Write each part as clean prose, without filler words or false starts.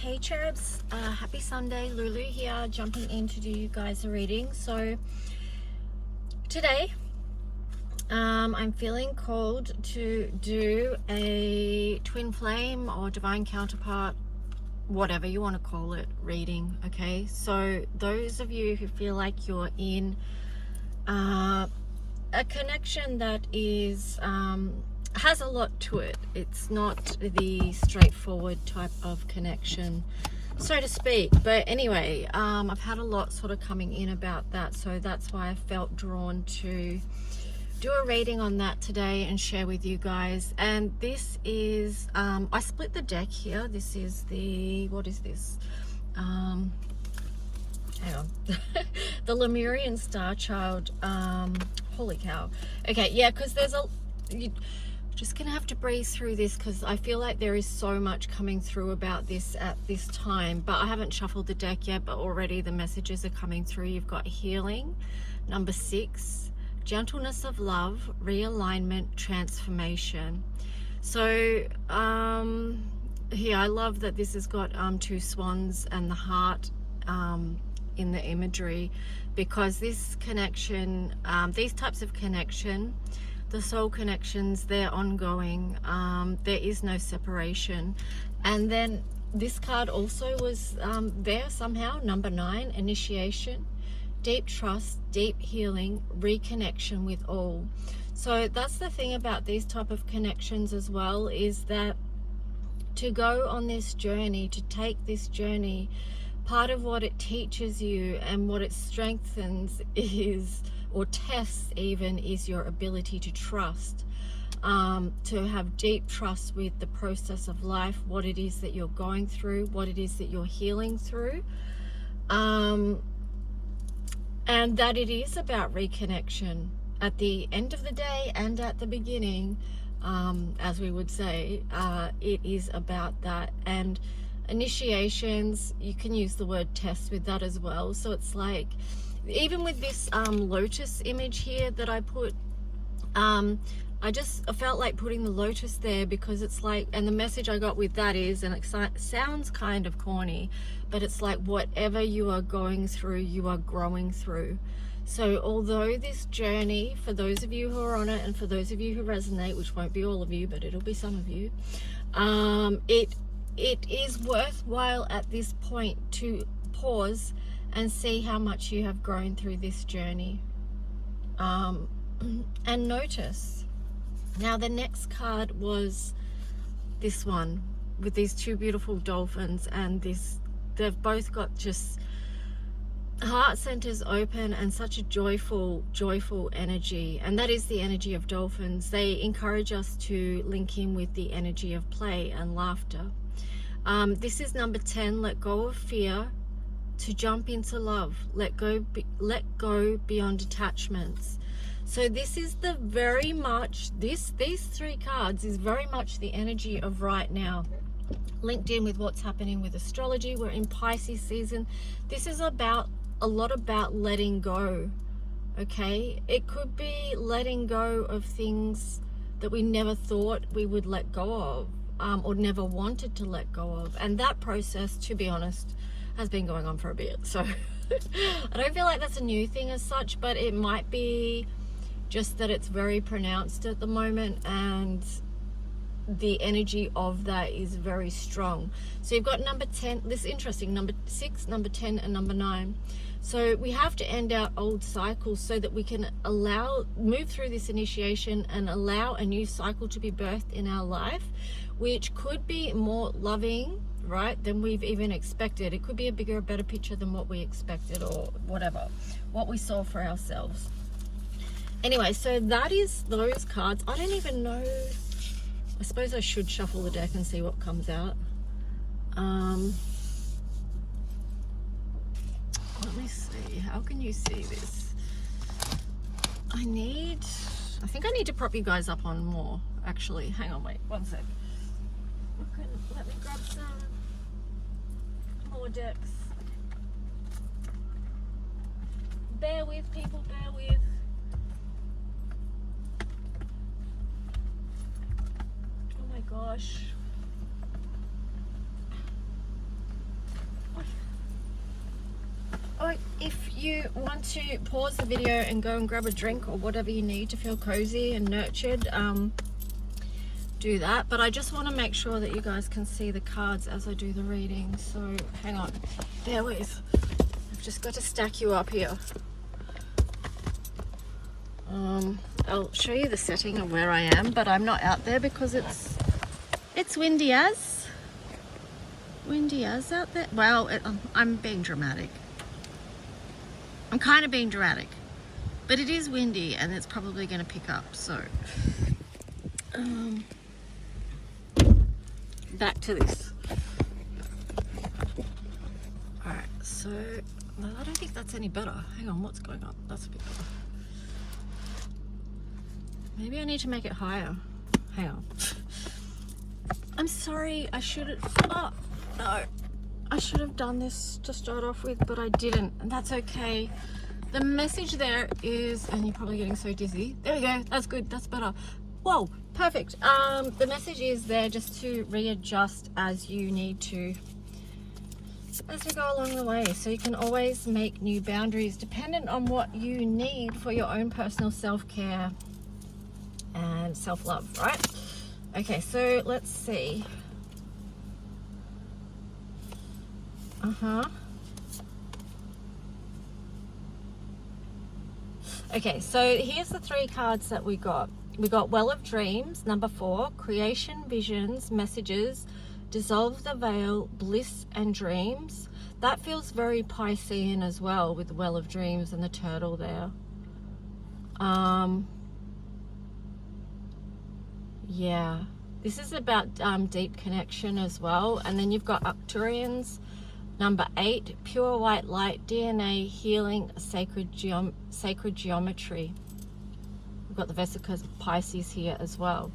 Hey cherubs, happy Sunday. Lulu here, jumping in to do you guys a reading. So today I'm feeling called to do a twin flame or divine counterpart, whatever you want to call it, reading. Okay, so those of you who feel like you're in a connection that is has a lot to it. It's not the straightforward type of connection, so to speak. But anyway, I've had a lot sort of coming in about that, so that's why I felt drawn to do a reading on that today and share with you guys. And this is I split the deck here. This is the, what is this, hang on, the Lemurian Star Child. Holy cow. Okay, yeah, because there's just gonna have to breeze through this because I feel like there is so much coming through about this at this time. But I haven't shuffled the deck yet, but already the messages are coming through. You've got healing, number 6, gentleness of love, realignment, transformation. So here, I love that this has got 2 swans and the heart in the imagery, because this connection, these types of connection, the soul connections, they're ongoing. There is no separation. And then this card also was there somehow, number 9, initiation, deep trust, deep healing, reconnection with all. So that's the thing about these type of connections as well, is that to go on this journey, to take this journey, part of what it teaches you and what it strengthens is, or tests even, is your ability to trust, to have deep trust with the process of life, what it is that you're going through, what it is that you're healing through, and that it is about reconnection at the end of the day and at the beginning, as we would say. It is about that. And initiations, you can use the word test with that as well. So it's like, even with this lotus image here that I put, I felt like putting the lotus there because it's like, and the message I got with that is, and it sounds kind of corny, but it's like whatever you are going through, you are growing through. So although this journey, for those of you who are on it and for those of you who resonate, which won't be all of you, but it'll be some of you, it is worthwhile at this point to pause and see how much you have grown through this journey, and notice. Now the next card was this one with these 2 beautiful dolphins, and this, they've both got just heart centers open and such a joyful energy, and that is the energy of dolphins. They encourage us to link in with the energy of play and laughter. This is number 10, let go of fear, to jump into love, let go beyond attachments. So this is the very much, these 3 cards is very much the energy of right now, linked in with what's happening with astrology. We're in Pisces season. This is about a lot about letting go. Okay, it could be letting go of things that we never thought we would let go of, or never wanted to let go of. And that process, to be honest, has been going on for a bit. So I don't feel like that's a new thing as such, but it might be just that it's very pronounced at the moment, and the energy of that is very strong. So you've got number 10, this is interesting, number 6, number 10 and number 9. So we have to end our old cycles so that we can move through this initiation and allow a new cycle to be birthed in our life, which could be more loving, right, than we've even expected. It could be a bigger, better picture than what we expected, or whatever, what we saw for ourselves. Anyway, so that is those cards. I don't even know, I suppose I should shuffle the deck and see what comes out. Let me see, how can you see this? I think I need to prop you guys up on more, actually. Hang on, wait, one sec. Let me grab some more decks. Bear with, people, bear with. Oh my gosh. you want to pause the video and go and grab a drink or whatever you need to feel cozy and nurtured, do that. But I just want to make sure that you guys can see the cards as I do the reading. So hang on, bear with. I've just got to stack you up here. I'll show you the setting of where I am, but I'm not out there because it's windy as out there. Well, I'm being dramatic. I'm kind of being dramatic, but it is windy and it's probably going to pick up. So back to this. All right, so I don't think that's any better. Hang on, what's going on? That's a bit better. Maybe I need to make it higher. Hang on. I'm sorry, I should have, oh no, I should have done this to start off with, but I didn't, and that's okay. The message there is, and you're probably getting so dizzy. There we go, that's good, that's better. Whoa, perfect. The message is there just to readjust as you need to, as we go along the way. So you can always make new boundaries dependent on what you need for your own personal self-care and self-love, right? Okay, so let's see. Okay, so here's the 3 cards that we got. We got Well of Dreams, number 4, Creation, Visions, Messages, Dissolve the Veil, Bliss and Dreams. That feels very Piscean as well, with the Well of Dreams and the turtle there. Yeah, this is about deep connection as well. And then you've got Arcturians, number 8, Pure White Light, DNA, Healing, Sacred Geometry. We've got the Vesicas of Pisces here as well.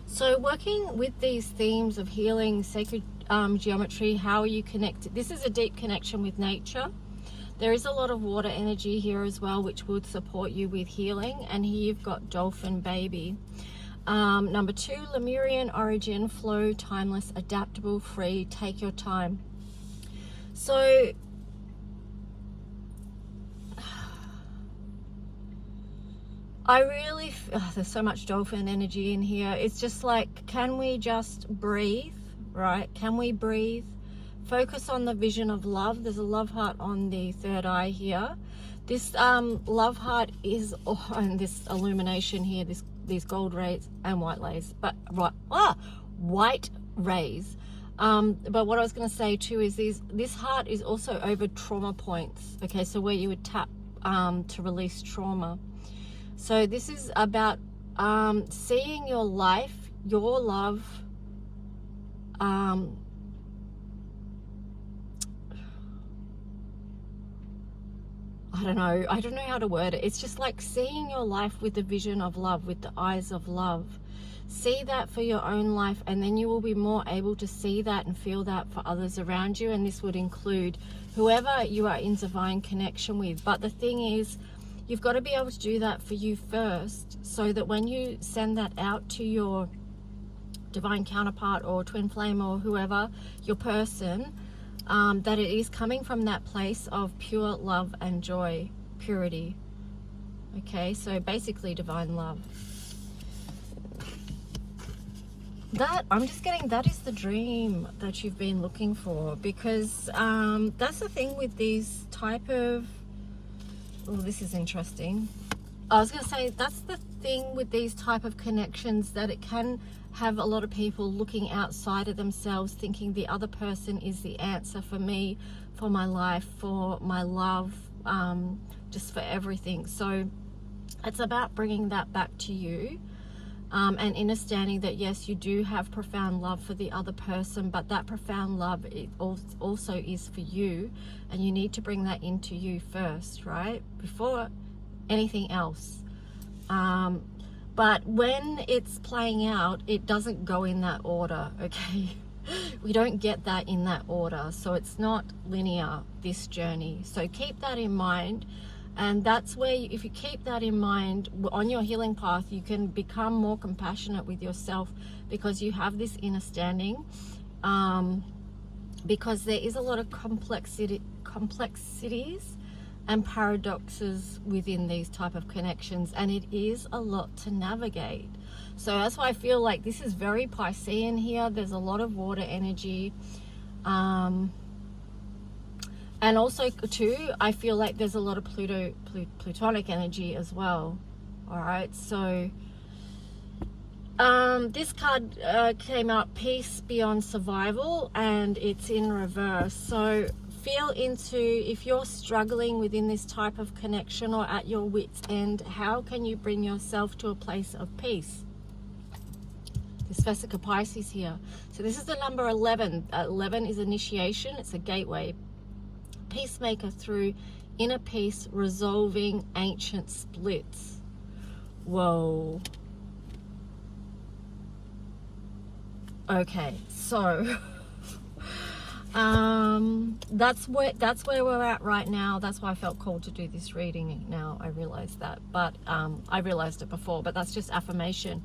So working with these themes of healing, sacred geometry, how are you connected? This is a deep connection with nature. There is a lot of water energy here as well, which would support you with healing. And here you've got Dolphin Baby. Number 2, Lemurian origin, flow, timeless, adaptable, free, take your time. So I really, there's so much dolphin energy in here. It's just like, can we just breathe, right? Can we breathe? Focus on the vision of love. There's a love heart on the third eye here. This love heart is, and this illumination here, these gold rays and white rays, but white rays. But what I was going to say too is this heart is also over trauma points. Okay, so where you would tap to release trauma. So this is about seeing your life, your love, I don't know how to word it. It's just like seeing your life with the vision of love, with the eyes of love. See that for your own life, and then you will be more able to see that and feel that for others around you. And this would include whoever you are in divine connection with. But the thing is, you've got to be able to do that for you first, so that when you send that out to your divine counterpart or twin flame or whoever, your person, that it is coming from that place of pure love and joy, purity. Okay, so basically divine love. That, I'm just getting, that is the dream that you've been looking for, because that's the thing with these type of, oh, this is interesting. I was going to say, that's the thing with these type of connections, that it can have a lot of people looking outside of themselves, thinking the other person is the answer for me, for my life, for my love, just for everything. So it's about bringing that back to you, and understanding that yes, you do have profound love for the other person, but that profound love it also is for you, and you need to bring that into you first, right, before anything else. But when it's playing out, it doesn't go in that order, okay? We don't get that in that order, so it's not linear, this journey. So keep that in mind, and that's where, if you keep that in mind on your healing path, you can become more compassionate with yourself, because you have this inner standing, because there is a lot of complexities and paradoxes within these type of connections, and it is a lot to navigate. So that's why I feel like this is very Piscean here. There's a lot of water energy, and also too, I feel like there's a lot of Plutonic energy as well. All right, so this card came out, Peace Beyond Survival, and it's in reverse. So feel into, if you're struggling within this type of connection or at your wit's end, how can you bring yourself to a place of peace? This Vesica Pisces here. So this is the number 11. 11 is initiation. It's a gateway. Peacemaker through inner peace, resolving ancient splits. Whoa. Okay, so that's where we're at right now. That's why I felt called to do this reading now. I realized that, but I realized it before, but that's just affirmation.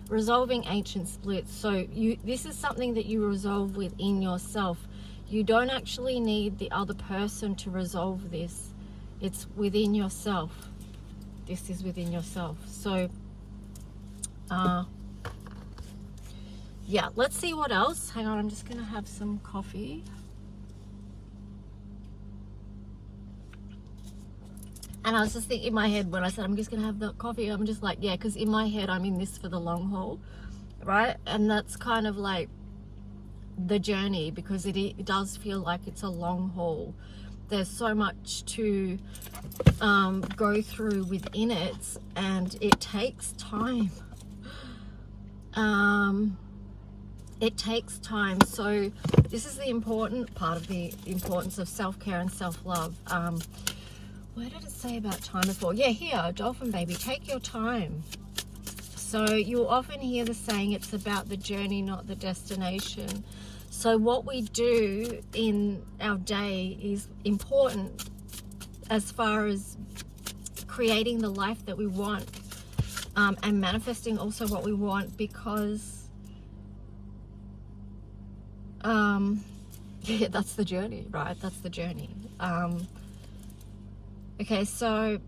Resolving ancient splits. So this is something that you resolve within yourself. You don't actually need the other person to resolve this. It's within yourself. This is within yourself. So yeah, let's see what else. Hang on, I'm just gonna have some coffee. And I was just thinking in my head when I said I'm just gonna have the coffee, I'm just like, yeah, because in my head I'm in this for the long haul, right? And that's kind of like the journey, because it does feel like it's a long haul. There's so much to go through within it, and it takes time. It takes time. So this is the important part of the importance of self-care and self-love. Where did it say about time before? Yeah, here, dolphin baby, take your time. So you'll often hear the saying, it's about the journey, not the destination. So what we do in our day is important as far as creating the life that we want, and manifesting also what we want, because yeah, that's the journey, right? That's the journey. Okay, so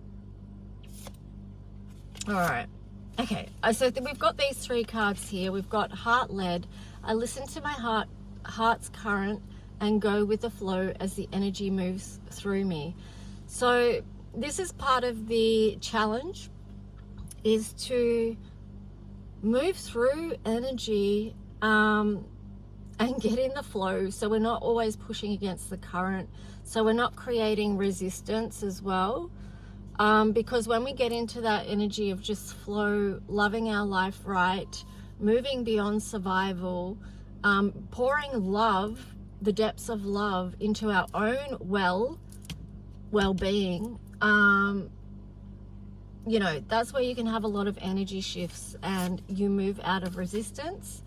all right, okay, so we've got these three cards here. We've got heart led. I listen to my heart's current and go with the flow as the energy moves through me. So this is part of the challenge, is to move through energy and get in the flow, so we're not always pushing against the current, so we're not creating resistance as well, because when we get into that energy of just flow, loving our life right, moving beyond survival, pouring love, the depths of love into our own well-being, you know, that's where you can have a lot of energy shifts, and you move out of resistance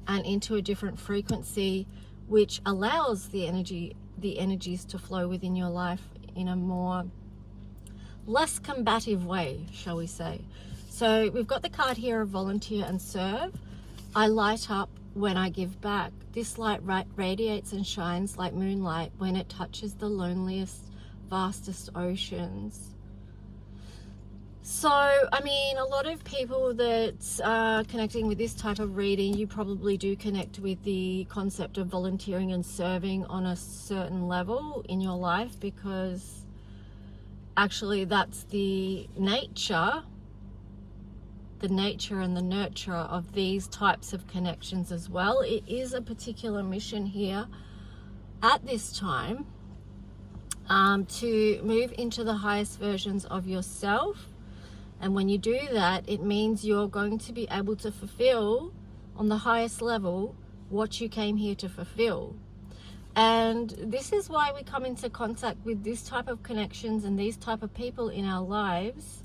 and into a different frequency, which allows the energies to flow within your life in a more less combative way, shall we say. So we've got the card here of volunteer and serve. I light up when I give back. This light radiates and shines like moonlight when it touches the loneliest, vastest oceans. So, I mean, a lot of people that are connecting with this type of reading, you probably do connect with the concept of volunteering and serving on a certain level in your life, because actually that's the nature and the nurture of these types of connections as well. It is a particular mission here at this time, to move into the highest versions of yourself. And when you do that, it means you're going to be able to fulfill on the highest level what you came here to fulfill. And this is why we come into contact with this type of connections and these type of people in our lives,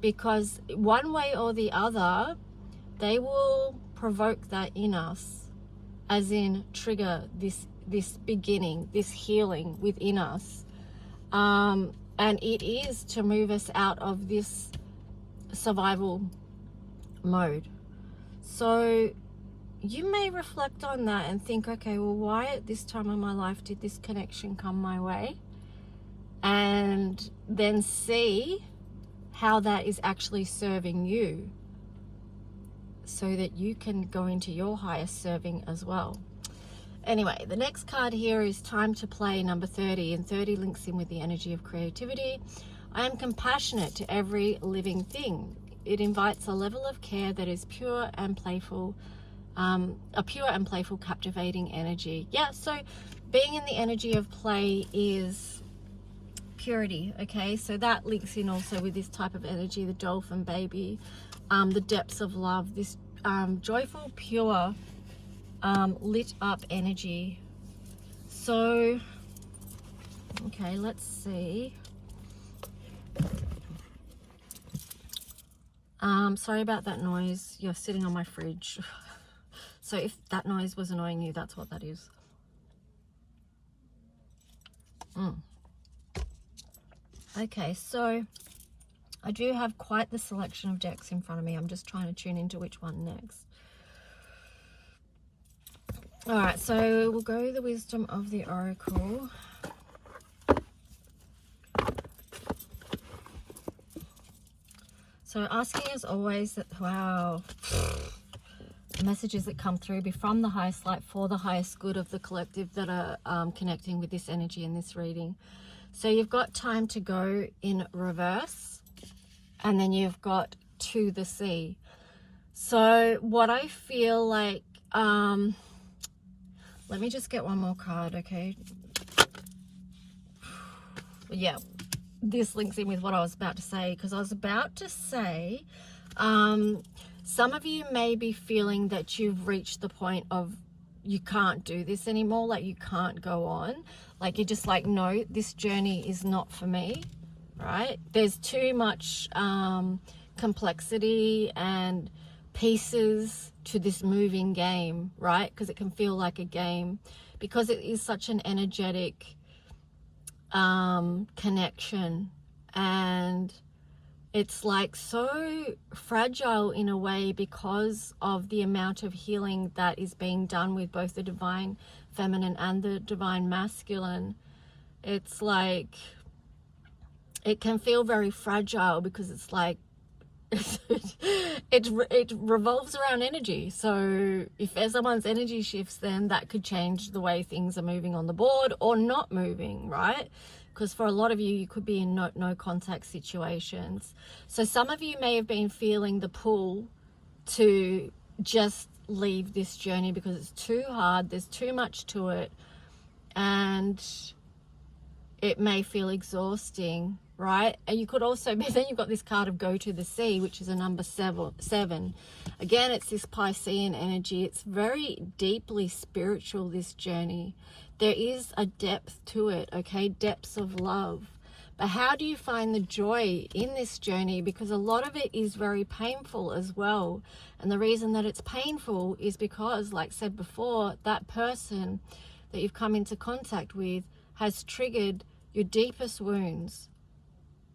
because one way or the other, they will provoke that in us, as in trigger this beginning, this healing within us. And it is to move us out of this survival mode. So you may reflect on that and think, okay, well, why at this time of my life did this connection come my way? and then see how that is actually serving you, so that you can go into your highest serving as well. Anyway, the next card here is time to play, number 30, and 30 links in with the energy of creativity. I am compassionate to every living thing. It invites a level of care that is pure and playful, a pure and playful, captivating energy. Yeah, so being in the energy of play is purity, okay? So that links in also with this type of energy, the dolphin baby, the depths of love, this joyful, pure, lit up energy. So, okay, let's see. Sorry about that noise. You're sitting on my fridge. So if that noise was annoying you, that's what that is. Okay, so I do have quite the selection of decks in front of me. I'm just trying to tune into which one next. All right, so we'll go the wisdom of the oracle. So asking as always that, wow, the messages that come through be from the highest light for the highest good of the collective that are connecting with this energy in this reading. So you've got time to go in reverse, and then you've got to the sea. So what I feel like, let me just get one more card, okay? Yeah, this links in with what I was about to say, because I was about to say, some of you may be feeling that you've reached the point of you can't do this anymore, like you can't go on, like you're just like, no, this journey is not for me, right? There's too much complexity and pieces to this moving game, right? Because it can feel like a game, because it is such an energetic connection, and it's like so fragile in a way because of the amount of healing that is being done with both the divine feminine and the divine masculine. It's like it can feel very fragile because it's like it revolves around energy. So if someone's energy shifts, then that could change the way things are moving on the board or not moving, right? Because for a lot of you, you could be in no contact situations. So some of you may have been feeling the pull to just leave this journey because it's too hard, there's too much to it, and it may feel exhausting, right? And you could also, then you've got this card of go to the sea, which is a number 7. Again, it's this Piscean energy. It's very deeply spiritual, this journey. There is a depth to it, okay? Depths of love. But how do you find the joy in this journey? Because a lot of it is very painful as well. And the reason that it's painful is because, like I said before, that person that you've come into contact with has triggered your deepest wounds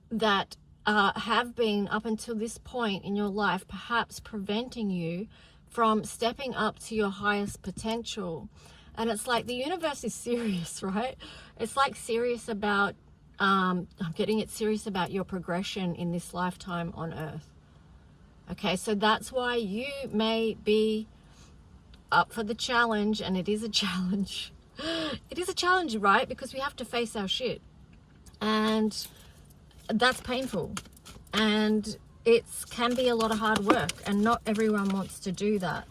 that have been, up until this point in your life, perhaps preventing you from stepping up to your highest potential. And it's like the universe is serious, right? It's like serious about, I'm getting it serious about your progression in this lifetime on earth. Okay, so that's why you may be up for the challenge, and it is a challenge. It is a challenge, right? Because we have to face our shit. And that's painful. And it can be a lot of hard work, and not everyone wants to do that.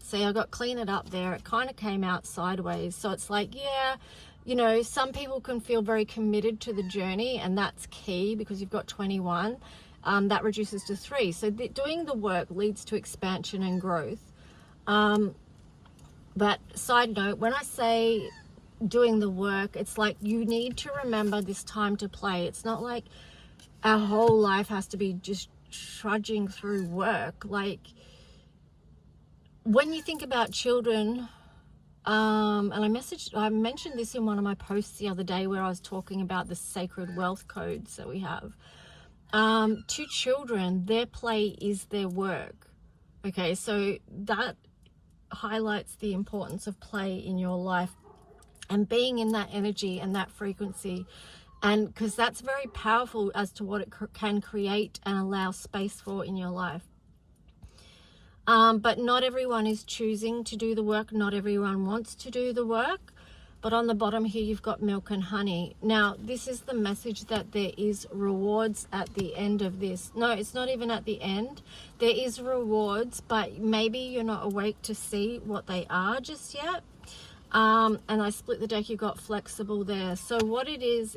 See, I got clean it up there. It kind of came out sideways. So it's like, yeah, you know, some people can feel very committed to the journey, and that's key because you've got 21. That reduces to 3. So doing the work leads to expansion and growth. But side note, when I say doing the work, it's like you need to remember this time to play. It's not like our whole life has to be just trudging through work. Like, when you think about children, and I mentioned this in one of my posts the other day where I was talking about the sacred wealth codes that we have. To children, their play is their work. Okay, so that highlights the importance of play in your life, and being in that energy and that frequency And because that's very powerful as to what it can create and allow space for in your life. But not everyone is choosing to do the work. Not everyone wants to do the work. But on the bottom here, you've got milk and honey. Now, this is the message that there is rewards at the end of this. No, it's not even at the end. There is rewards, but maybe you're not awake to see what they are just yet. And I split the deck, you got flexible there. So what it is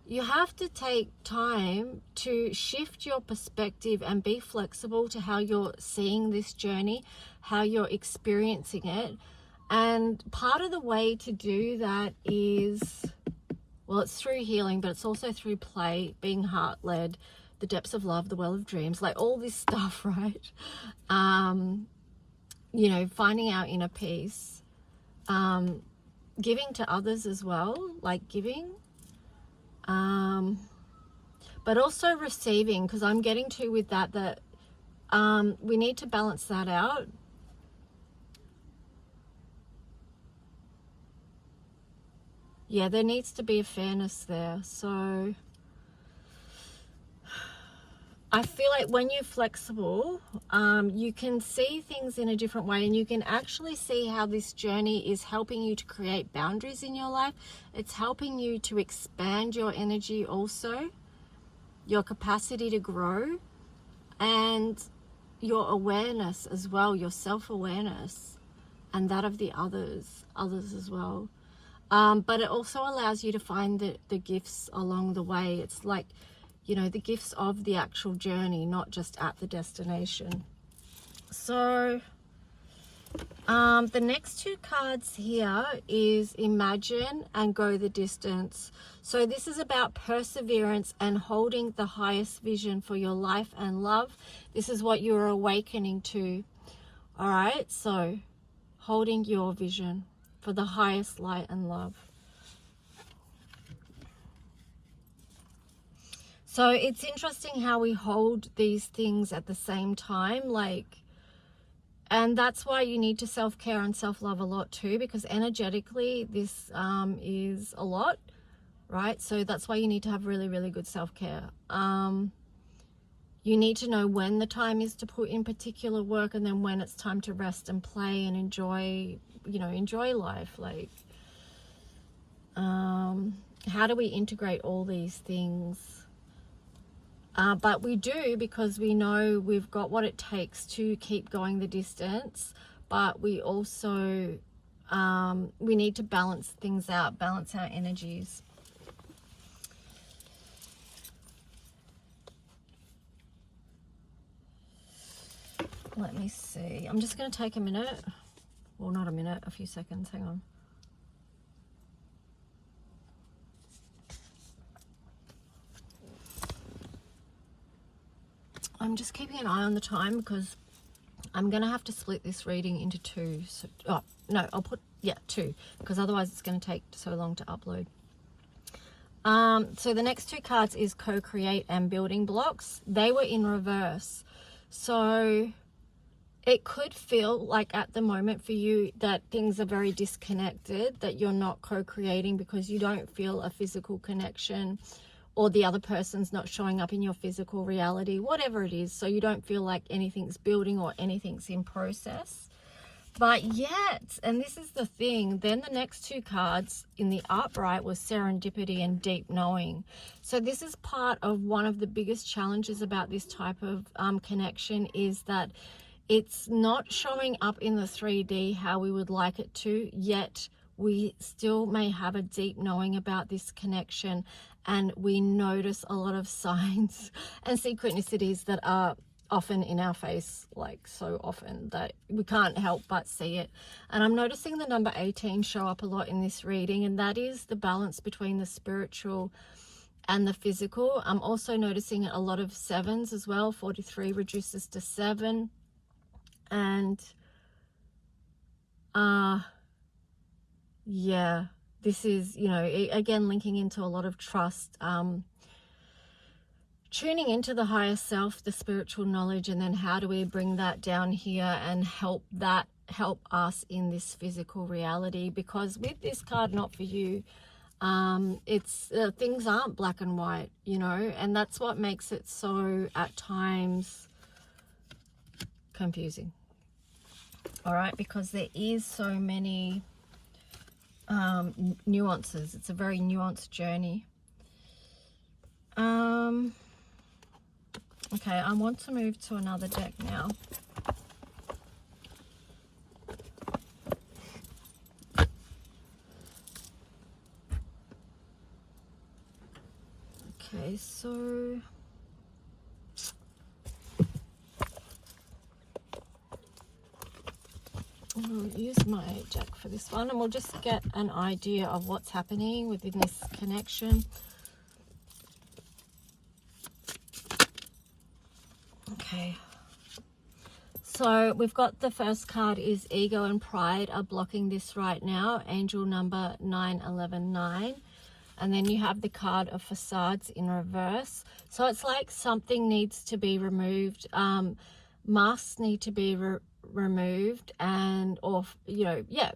you have to take time to shift your perspective and be flexible to how you're seeing this journey, how you're experiencing it. And part of the way to do that is, well, it's through healing, but it's also through play, being heart-led, the depths of love, the well of dreams, like all this stuff, right? You know, finding our inner peace. Giving to others as well, like giving, but also receiving, because I'm getting to with that we need to balance that out. Yeah, there needs to be a fairness there. So I feel like when you're flexible, you can see things in a different way, and you can actually see how this journey is helping you to create boundaries in your life. It's helping you to expand your energy also, your capacity to grow, and your awareness as well, your self-awareness, and that of the others as well. But it also allows you to find the gifts along the way. It's like, you know, the gifts of the actual journey, not just at the destination. So the next two cards here is Imagine and Go the Distance. So this is about perseverance and holding the highest vision for your life and love. This is what you're awakening to. All right, so holding your vision for the highest light and love. So it's interesting how we hold these things at the same time, like, and that's why you need to self-care and self-love a lot too, because energetically this is a lot, right? So that's why you need to have really, really good self-care. You need to know when the time is to put in particular work, and then when it's time to rest and play and enjoy, you know, enjoy life. Like, how do we integrate all these things? But we do, because we know we've got what it takes to keep going the distance, but we also we need to balance things out, balance our energies. Let me see. I'm just going to take a minute. Well, not a minute, a few seconds. Hang on. I'm just keeping an eye on the time, because I'm going to have to split this reading into two. So, oh, no, I'll put, yeah, two, because otherwise it's going to take so long to upload. So the next two cards is Co-Create and Building Blocks. They were in reverse. So it could feel like at the moment for you that things are very disconnected, that you're not co-creating because you don't feel a physical connection, or the other person's not showing up in your physical reality, whatever it is. So you don't feel like anything's building or anything's in process. But yet, and this is the thing, then the next two cards in the upright was Serendipity and Deep Knowing. So this is part of one of the biggest challenges about this type of connection, is that it's not showing up in the 3D how we would like it to, yet we still may have a deep knowing about this connection, and we notice a lot of signs and synchronicities that are often in our face, like so often that we can't help but see it. And I'm noticing the number 18 show up a lot in this reading, and that is the balance between the spiritual and the physical. I'm also noticing a lot of sevens as well. 43 reduces to 7. And yeah, this is, you know, again, linking into a lot of trust, tuning into the higher self, the spiritual knowledge, and then how do we bring that down here and help us in this physical reality? Because with this card, not for you, It's things aren't black and white, you know, and that's what makes it so at times confusing. All right, because there is so many nuances. It's a very nuanced journey. Okay, I want to move to another deck now. Okay, so I'll use my deck for this one, and we'll just get an idea of what's happening within this connection. Okay, so we've got the first card is ego and pride are blocking this right now, angel number 9119. And then you have the card of facades in reverse. So it's like something needs to be removed. Masks need to be removed and, or, you know, yeah,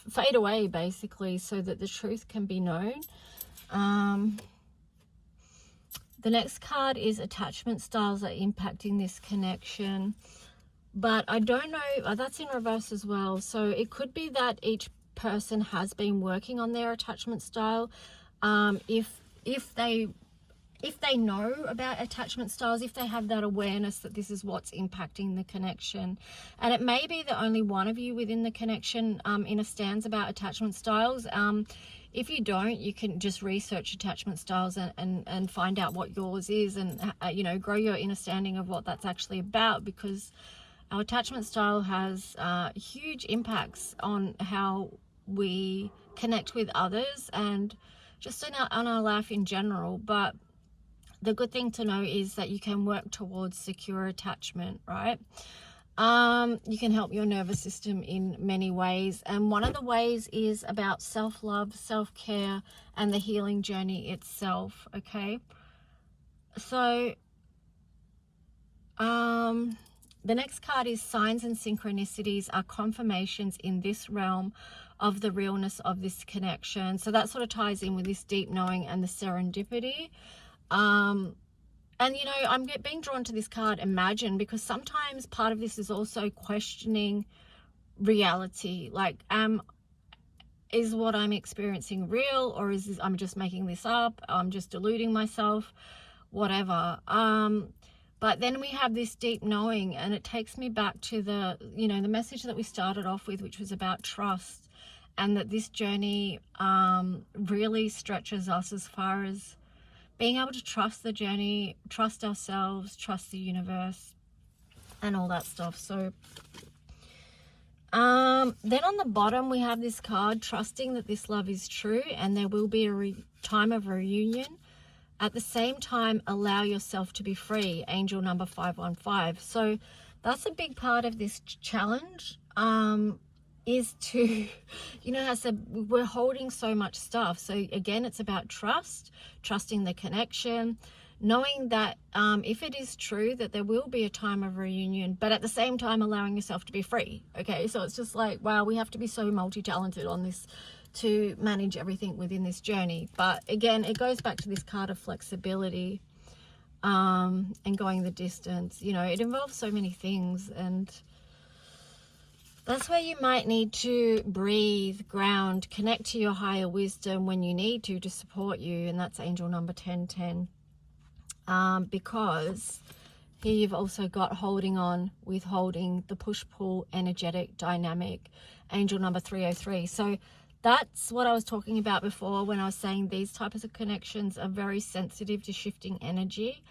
fade away basically, so that the truth can be known. The next card is attachment styles are impacting this connection. But I don't know, that's in reverse as well. So it could be that each person has been working on their attachment style. If they know about attachment styles, if they have that awareness that this is what's impacting the connection. And it may be that only one of you within the connection understands about attachment styles. If you don't, you can just research attachment styles and find out what yours is, and you know, grow your understanding of what that's actually about, because our attachment style has huge impacts on how we connect with others and just on our life in general. But the good thing to know is that you can work towards secure attachment, right? You can help your nervous system in many ways, and one of the ways is about self-love, self-care, and the healing journey itself. Okay, so the next card is signs and synchronicities are confirmations in this realm of the realness of this connection. So that sort of ties in with this deep knowing and the serendipity. And you know, I'm being drawn to this card, imagine, because sometimes part of this is also questioning reality. Like, is what I'm experiencing real, or is this, I'm just making this up, I'm just deluding myself, whatever. But then we have this deep knowing, and it takes me back to the, you know, the message that we started off with, which was about trust, and that this journey really stretches us as far as being able to trust the journey, trust ourselves, trust the universe, and all that stuff. So then on the bottom we have this card, trusting that this love is true and there will be a time of reunion. At the same time, allow yourself to be free, angel number 515. So that's a big part of this challenge, is to, you know, as I said, we're holding so much stuff. So again, it's about trust, trusting the connection, knowing that if it is true that there will be a time of reunion, but at the same time allowing yourself to be free. Okay, so it's just like, wow, we have to be so multi-talented on this to manage everything within this journey. But again, it goes back to this card of flexibility and going the distance. You know, it involves so many things, and that's where you might need to breathe, ground, connect to your higher wisdom when you need to support you, and that's angel number 1010. Because here you've also got holding on, withholding, the push-pull, energetic, dynamic, angel number 303. So that's what I was talking about before when I was saying these types of connections are very sensitive to shifting energy.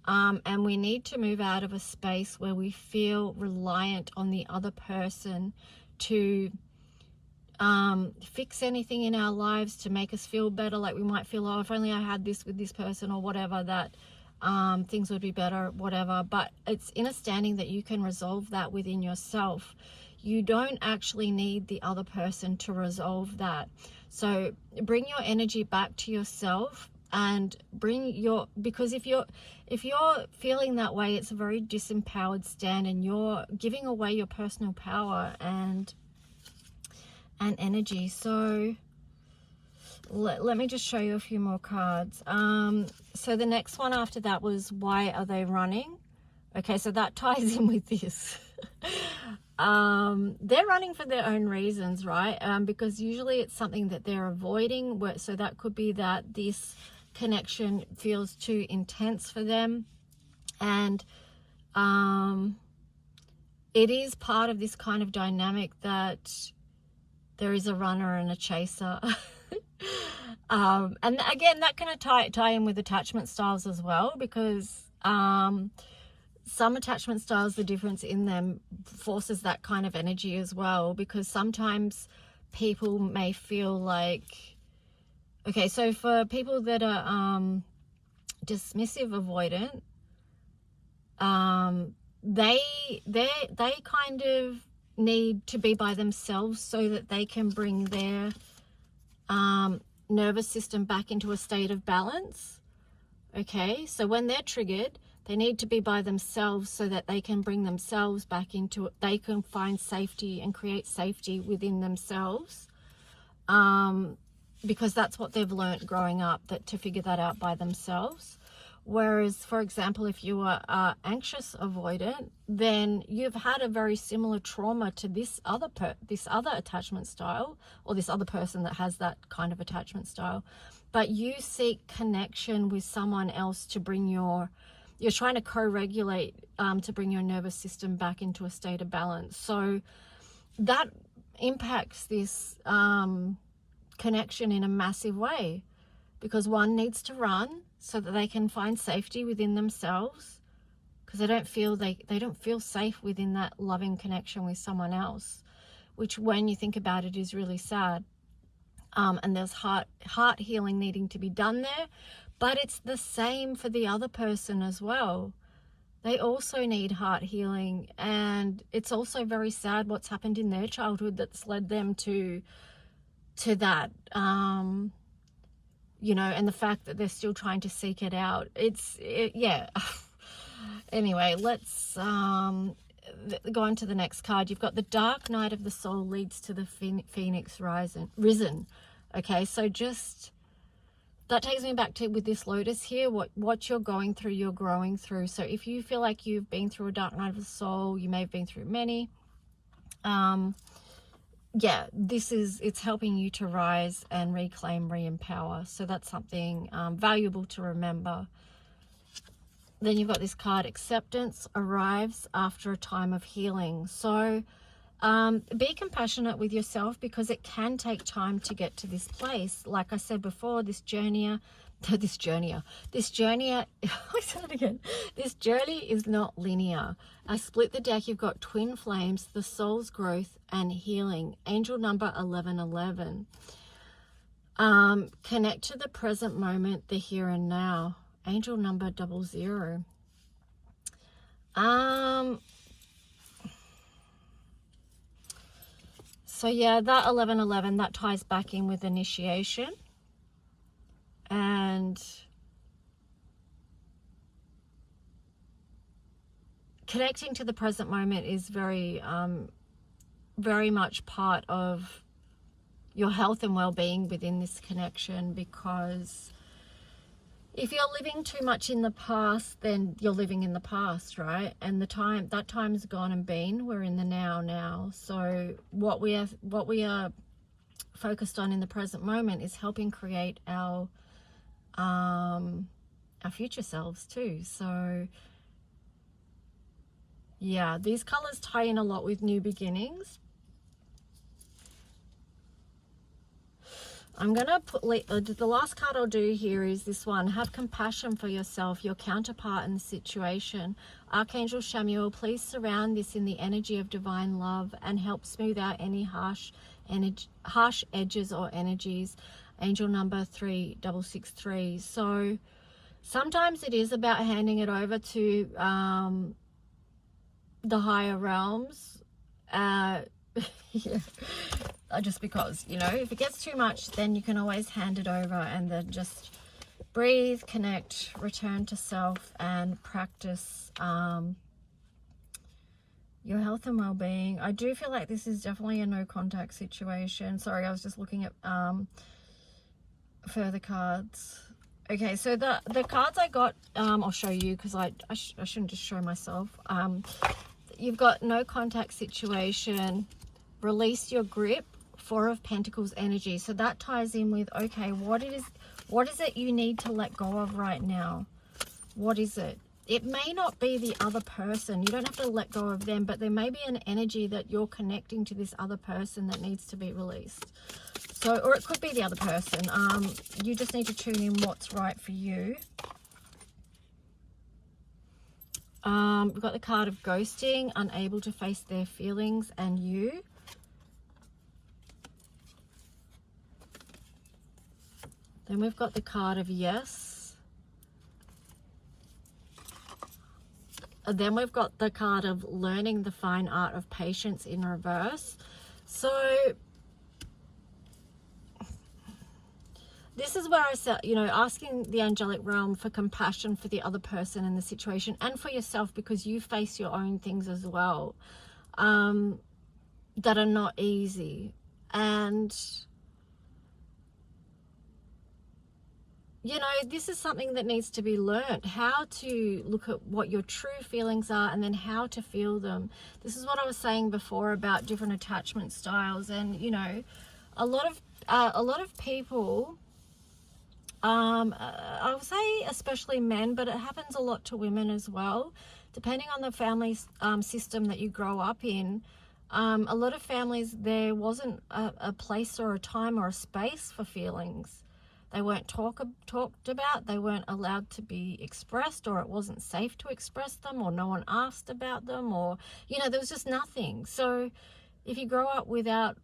And we need to move out of a space where we feel reliant on the other person to fix anything in our lives, to make us feel better. Like we might feel, oh, if only I had this with this person or whatever, that things would be better, whatever. But it's understanding that you can resolve that within yourself. You don't actually need the other person to resolve that. So bring your energy back to yourself and bring your, because if you're feeling that way, it's a very disempowered stand, and you're giving away your personal power and energy. So let me just show you a few more cards. So the next one after that was, why are they running? Okay, so that ties in with this. They're running for their own reasons, right? Because usually it's something that they're avoiding. So that could be that this connection feels too intense for them. And it is part of this kind of dynamic that there is a runner and a chaser. And again, that can tie in with attachment styles as well, because some attachment styles, the difference in them forces that kind of energy as well, because sometimes people may feel like, okay, so for people that are dismissive avoidant, they kind of need to be by themselves so that they can bring their nervous system back into a state of balance. Okay, so when they're triggered, they need to be by themselves so that they can bring themselves back into it. They can find safety and create safety within themselves, because that's what they've learned growing up, that to figure that out by themselves. Whereas, for example, if you are anxious avoidant, then you've had a very similar trauma to this other attachment style, or this other person that has that kind of attachment style. But you seek connection with someone else to bring you're trying to co-regulate to bring your nervous system back into a state of balance. So that impacts this connection in a massive way, because one needs to run so that they can find safety within themselves, because they don't feel safe within that loving connection with someone else, which, when you think about it, is really sad. And there's heart healing needing to be done there, but it's the same for the other person as well. They also need heart healing, and it's also very sad what's happened in their childhood that's led them to that, you know, and the fact that they're still trying to seek it out. Yeah. Anyway, let's go on to the next card. You've got the Dark Night of the Soul leads to the Phoenix risen. Okay, so just that takes me back to, with this Lotus here, what you're going through, you're growing through. So if you feel like you've been through a dark night of the soul, you may have been through many. Yeah, it's helping you to rise and reclaim, re-empower. So that's something valuable to remember. Then you've got this card, Acceptance arrives after a time of healing. So be compassionate with yourself, because it can take time to get to this place. Like I said before, this journey This journey is not linear. I split the deck. You've got twin flames, the soul's growth and healing. Angel number 1111. Connect to the present moment, the here and now. Angel number 00. So yeah, that 1111, that ties back in with initiation. And connecting to the present moment is very much part of your health and well-being within this connection, because if you're living too much in the past, then you're living in the past, right? And that time's gone and been. We're in the now. So what we are focused on in the present moment is helping create our future selves too. So yeah, these colors tie in a lot with new beginnings. I'm gonna put the last card I'll do here is this one. Have compassion for yourself, your counterpart in the situation. Archangel Chamuel, please surround this in the energy of divine love and help smooth out any harsh edges or energies. Angel number 3663. So sometimes it is about handing it over to the higher realms. Yeah. Just because, you know, if it gets too much, then you can always hand it over and then just breathe, connect, return to self, and practice your health and well-being. I do feel like this is definitely a no contact situation. Sorry, I was just looking at further cards. Okay, so the cards I got, I'll show you because I shouldn't just show myself. You've got no contact situation, release your grip, Four of Pentacles energy. So that ties in with, okay, what is it you need to let go of right now? What is it? It may not be the other person. You don't have to let go of them, but there may be an energy that you're connecting to this other person that needs to be released. So, or it could be the other person. You just need to tune in what's right for you. We've got the card of ghosting, unable to face their feelings and you. Then we've got the card of yes. And then we've got the card of learning the fine art of patience in reverse. So this is where I said, you know, asking the angelic realm for compassion for the other person in the situation and for yourself, because you face your own things as well, that are not easy. And you know, this is something that needs to be learned, how to look at what your true feelings are and then how to feel them. This is what I was saying before about different attachment styles. And, you know, a lot of people, I would say especially men, but it happens a lot to women as well, depending on the family system that you grow up in. A lot of families, there wasn't a place or a time or a space for feelings. They weren't talked about, they weren't allowed to be expressed, or it wasn't safe to express them, or no one asked about them, or, you know, there was just nothing. So if you grow up without,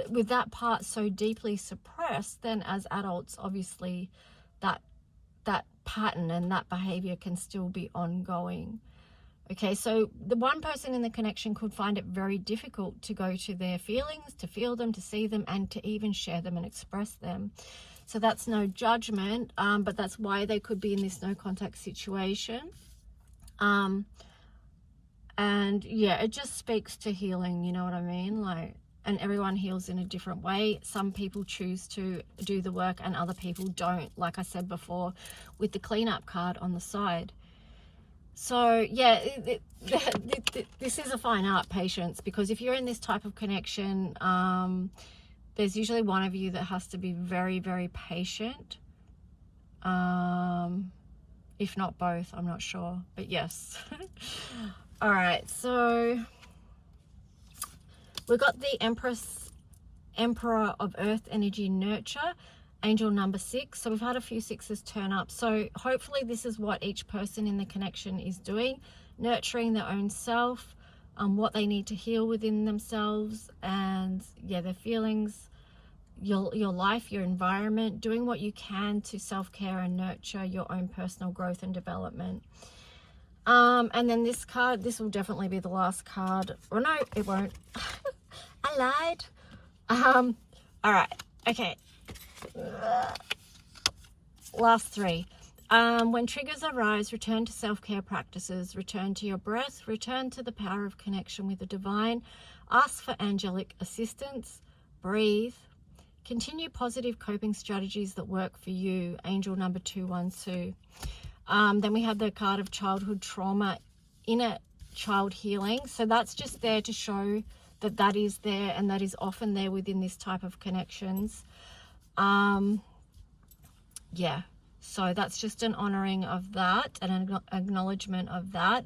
with that part so deeply suppressed, then as adults, obviously that pattern and that behavior can still be ongoing. Okay, so the one person in the connection could find it very difficult to go to their feelings, to feel them, to see them, and to even share them and express them. So that's no judgment, but that's why they could be in this no contact situation. And yeah, it just speaks to healing, you know what I mean? Like, and everyone heals in a different way. Some people choose to do the work and other people don't, like I said before, with the cleanup card on the side. So yeah, this is a fine art, patience, because if you're in this type of connection, there's usually one of you that has to be very, very patient, if not both, I'm not sure, but yes. All right, so we've got the Emperor of Earth Energy Nurture, angel number 6. So we've had a few 6s turn up. So hopefully this is what each person in the connection is doing, nurturing their own self, what they need to heal within themselves, and yeah, their feelings, your life, your environment, doing what you can to self-care and nurture your own personal growth and development. And then this card, this will definitely be the last card, or no, it won't. I lied. All right, okay. Last 3. When triggers arise, return to self-care practices, return to your breath, return to the power of connection with the divine, ask for angelic assistance, breathe, continue positive coping strategies that work for you, angel number 212. Then we have the card of childhood trauma, inner child healing. So that's just there to show that that is there, and that is often there within this type of connections. Yeah, so that's just an honoring of that and an acknowledgement of that,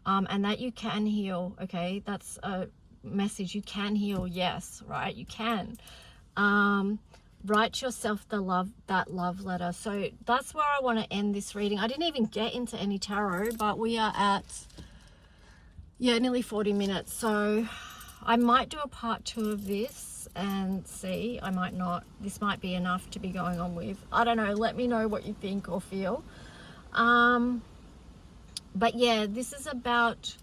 and that you can heal. Okay, that's a message. You can heal. Yes, right, you can. Write yourself that love letter. So that's where I want to end this reading. I didn't even get into any tarot, but we are at, yeah, nearly 40 minutes. So I might do a part 2 of this and see. I might not. This might be enough to be going on with. I don't know. Let me know what you think or feel. But yeah, this is about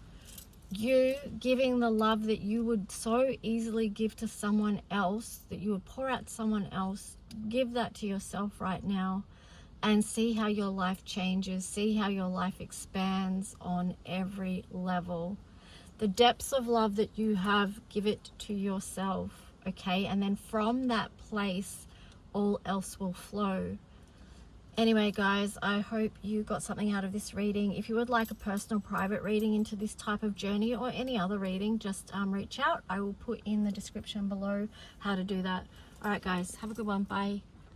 you giving the love that you would so easily give to someone else, that you would pour out to someone else. Give that to yourself right now and see how your life changes. See how your life expands on every level. The depths of love that you have, give it to yourself, okay? And then from that place, all else will flow. Anyway, guys, I hope you got something out of this reading. If you would like a personal private reading into this type of journey or any other reading, just reach out. I will put in the description below how to do that. All right, guys, have a good one. Bye.